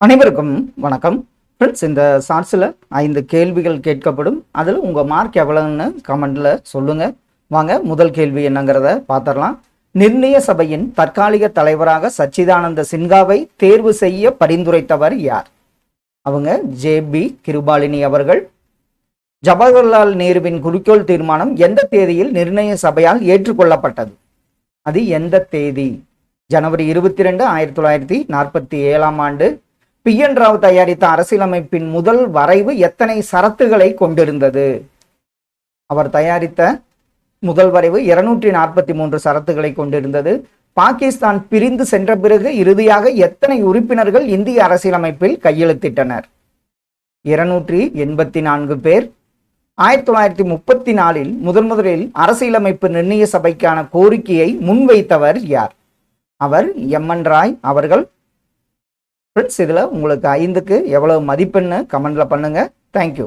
அனைவருக்கும் வணக்கம் ஃப்ரெண்ட்ஸ். இந்த ஷார்ட்ஸில் 5 கேள்விகள் கேட்கப்படும். அதில் உங்கள் மார்க் எவ்வளோன்னு கமெண்டில் சொல்லுங்கள். வாங்க முதல் கேள்வி என்னங்கிறத பார்த்துடலாம். நிர்ணய சபையின் தற்காலிக தலைவராக சச்சிதானந்த சின்ஹாவை தேர்வு செய்ய பரிந்துரைத்தவர் யார்? அவங்க ஜே.பி. கிருபாலினி அவர்கள். ஜவஹர்லால் நேருவின் குறிக்கோள் தீர்மானம் எந்த தேதியில் நிர்ணய சபையால் ஏற்றுக்கொள்ளப்பட்டது? அது எந்த தேதி? ஜனவரி 22, 1947ஆம் ஆண்டு. பி.என். ராவ் தயாரித்த அரசியலமைப்பின் முதல் வரைவு எத்தனை சரத்துகளை கொண்டிருந்தது? அவர் தயாரித்த முதல் வரைவு 243 சரத்துகளை கொண்டிருந்தது. பாகிஸ்தான் பிரிந்து சென்ற பிறகு இறுதியாக எத்தனை உறுப்பினர்கள் இந்திய அரசியலமைப்பில் கையெழுத்திட்டனர்? 284 பேர். 1934இல் முதலில் அரசியலமைப்பு நிர்ணய சபைக்கான கோரிக்கையை முன்வைத்தவர் யார்? அவர் எம்.என். ராய் அவர்கள். ஃப்ரெண்ட்ஸ், இதில் உங்களுக்கு 5க்கு எவ்வளவு மதிப்பெண்ணு கமெண்ட்ல பண்ணுங்க. தேங்க்யூ.